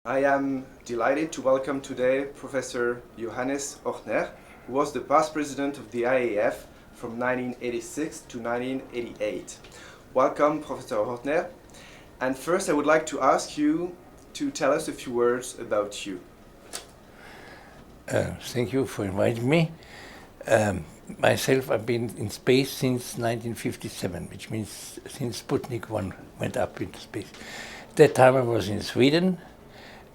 I am delighted to welcome today Professor Johannes Ortner, who was the past president of the IAF from 1986 to 1988. Welcome, Professor Ortner. And first, I would like to ask you to tell us a few words about you. Thank you for inviting me. Myself, I've been in space since 1957, which means since Sputnik 1 went up into space. At that time I was in Sweden,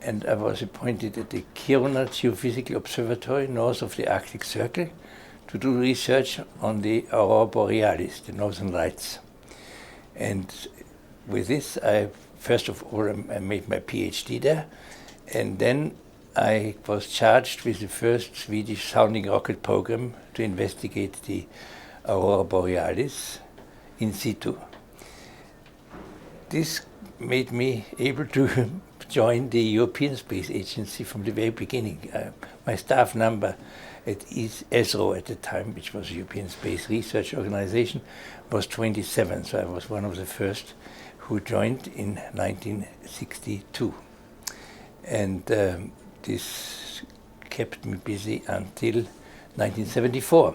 and I was appointed at the Kiruna Geophysical Observatory north of the Arctic Circle to do research on the Aurora Borealis, the northern lights. And with this, first of all, I made my PhD there, and then I was charged with the first Swedish sounding rocket program to investigate the Aurora Borealis in situ. This made me able to join the European Space Agency from the very beginning. My staff number at ESRO at the time, which was the European Space Research Organization, was 27, so I was one of the first who joined in 1962. And this kept me busy until 1974.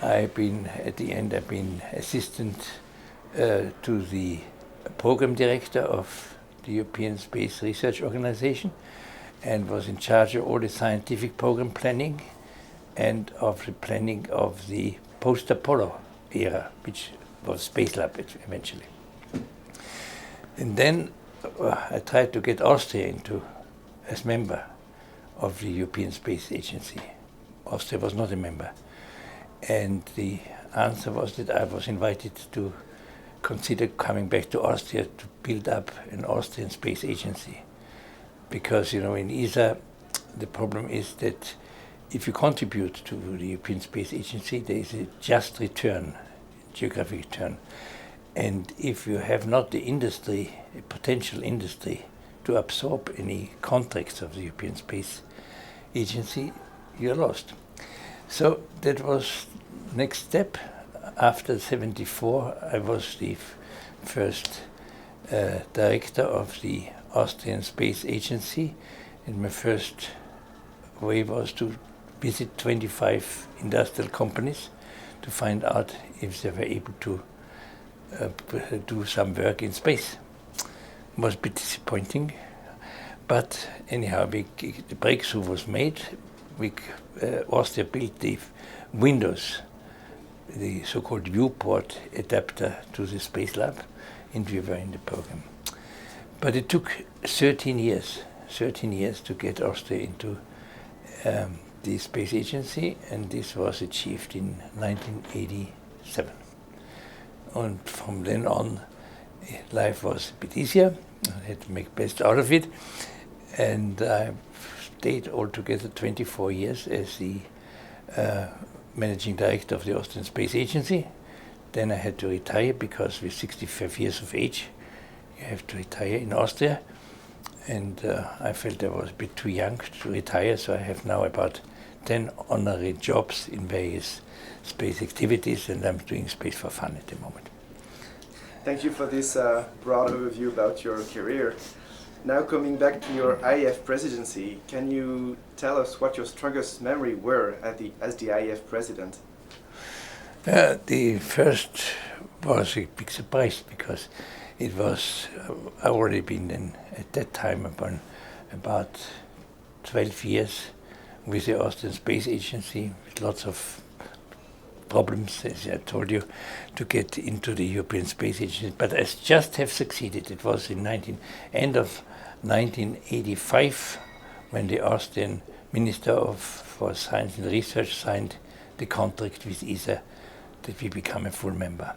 I've been assistant to the program director of the European Space Research Organization and was in charge of all the scientific program planning and of the planning of the post-Apollo era, which was Space Lab eventually. And then I tried to get Austria as member of the European Space Agency. Austria was not a member. And the answer was that I was invited to consider coming back to Austria to build up an Austrian space agency. Because, in ESA, the problem is that if you contribute to the European Space Agency, there is a just return, geographic return. And if you have not the industry, a potential industry, to absorb any contracts of the European Space Agency, you're lost. So that was next step. After 1974, I was the first director of the Austrian Space Agency, and my first way was to visit 25 industrial companies to find out if they were able to do some work in space. It was a bit disappointing, but anyhow, the breakthrough was made. Austria built the windows, the so-called viewport adapter to the Space Lab, and we were in the program. But it took 13 years to get Austria into the Space Agency, and this was achieved in 1987. And from then on, life was a bit easier. I had to make best out of it, and I stayed altogether 24 years as the managing director of the Austrian Space Agency. Then I had to retire because with 65 years of age, you have to retire in Austria. And I felt I was a bit too young to retire, so I have now about 10 honorary jobs in various space activities, and I'm doing space for fun at the moment. Thank you for this broad overview about your career. Now coming back to your IAF presidency, can you tell us what your strongest memory were as the IAF president? The first was a big surprise because it was, I already been at that time about 12 years with the Austrian Space Agency, with lots of problems, as I told you, to get into the European Space Agency. But I just have succeeded. It was in end of 1985 when the Austrian Minister for Science and Research signed the contract with ESA that we become a full member.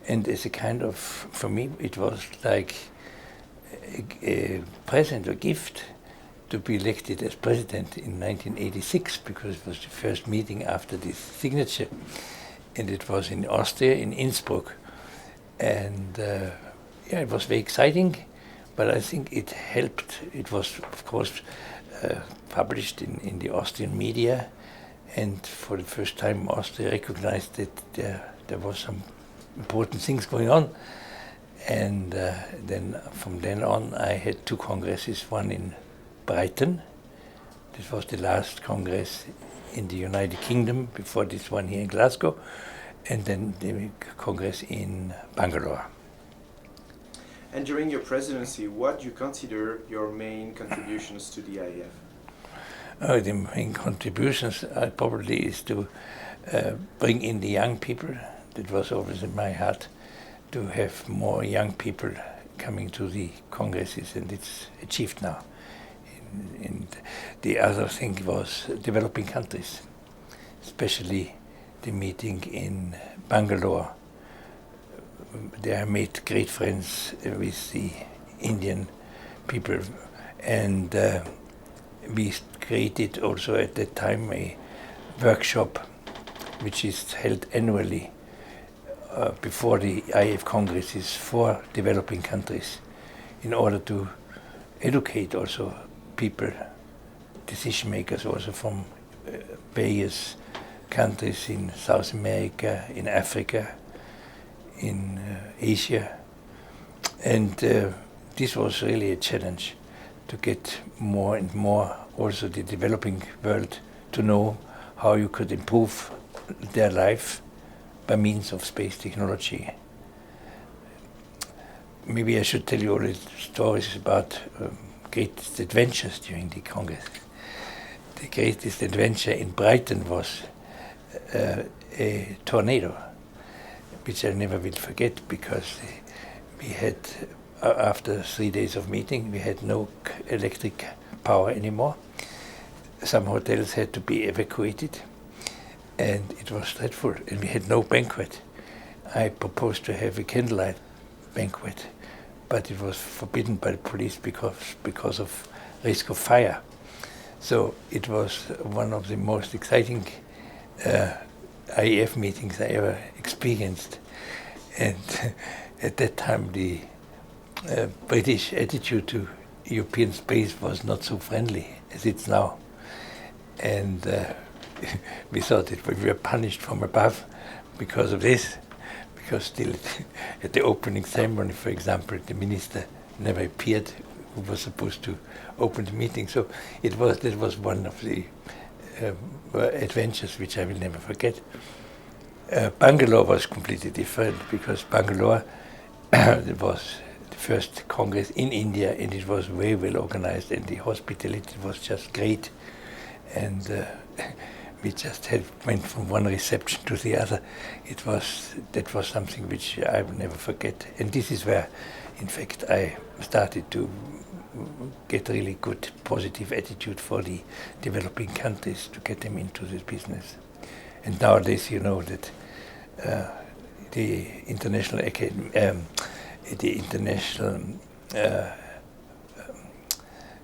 And as a kind of, for me, it was like a present or gift to be elected as president in 1986, because it was the first meeting after this signature, and it was in Austria, in Innsbruck. And it was very exciting, but I think it helped. It was, of course, published in the Austrian media, and for the first time Austria recognized that there was some important things going on. And then from then on I had two congresses, one in Brighton. This was the last congress in the United Kingdom before this one here in Glasgow, and then the congress in Bangalore. And during your presidency, what do you consider your main contributions to the IAF? The main contributions probably is to bring in the young people. That was always in my heart, to have more young people coming to the congresses, and it's achieved now. And the other thing was developing countries, especially the meeting in Bangalore. There I made great friends with the Indian people, and we created also at that time a workshop which is held annually before the IAF congresses for developing countries, in order to educate also people, decision makers also from various countries in South America, in Africa, in Asia. And this was really a challenge, to get more and more also the developing world to know how you could improve their life by means of space technology. Maybe I should tell you all the stories about greatest adventures during the Congress. The greatest adventure in Brighton was a tornado, which I never will forget, because we had, after 3 days of meeting, we had no electric power anymore. Some hotels had to be evacuated, and it was dreadful, and we had no banquet. I proposed to have a candlelight banquet, but it was forbidden by the police because of risk of fire. So it was one of the most exciting IAF meetings I ever experienced. And at that time the British attitude to European space was not so friendly as it's now. And we thought that we were punished from above because of this, because still at the opening ceremony, for example, the minister never appeared who was supposed to open the meeting. So that was one of the adventures which I will never forget. Bangalore was completely different, because Bangalore it was the first congress in India, and it was very well organized, and the hospitality was just great. And we just went from one reception to the other. That was something which I will never forget. And this is where, in fact, I started to get really good positive attitude for the developing countries, to get them into this business. And nowadays, you know that the international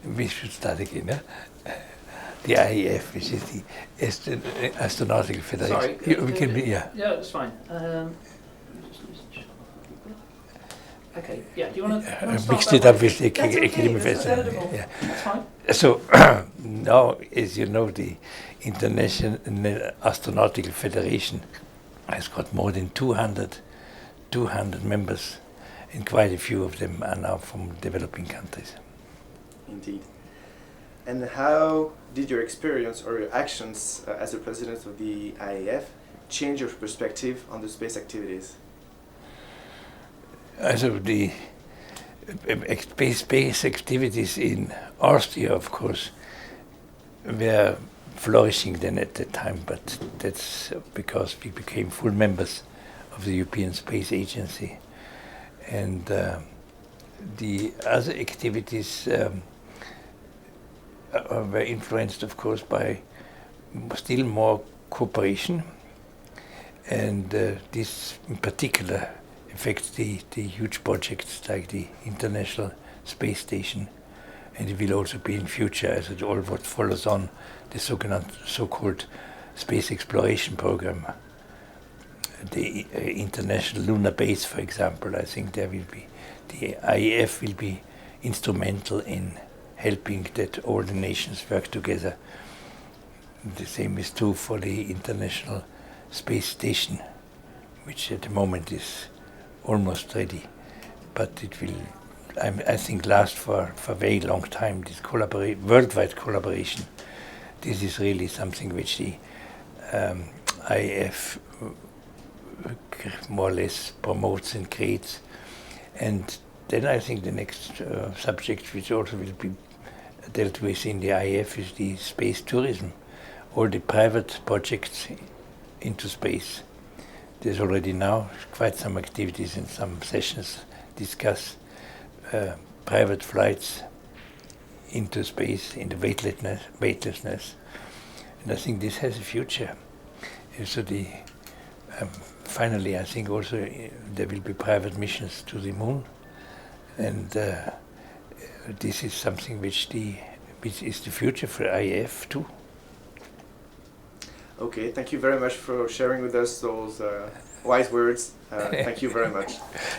we should start again. The IAF, which is the Astronautical Federation. Sorry, we can be, yeah. Yeah, that's fine. Okay, yeah, do you want to mixed it up with the That's okay, academic that's festival. understandable. Yeah. That's fine. So now, as you know, the International Astronautical Federation has got more than 200 members, and quite a few of them are now from developing countries. Indeed. And how did your experience or your actions as a president of the IAF change your perspective on the space activities? Also, the space activities in Austria, of course, were flourishing then at that time, but that's because we became full members of the European Space Agency. And the other activities were influenced, of course, by still more cooperation, and this in particular affects the huge projects like the International Space Station, and it will also be in future, as it all what follows on the so-called space exploration program. The International Lunar Base, for example, I think there will be, the IAF will be instrumental in helping that all the nations work together. The same is true for the International Space Station, which at the moment is almost ready. but it will, I think, last for a very long time. This worldwide collaboration, this is really something which the IAF more or less promotes and creates. And then I think the next subject, which also will be dealt with in the IAF, is the space tourism, all the private projects into space. There's already now quite some activities and some sessions discuss private flights into space, in the weightlessness. And I think this has a future. So finally, I think also there will be private missions to the moon, and this is something which is the future for IAF too. Okay, thank you very much for sharing with us those wise words. Thank you very much.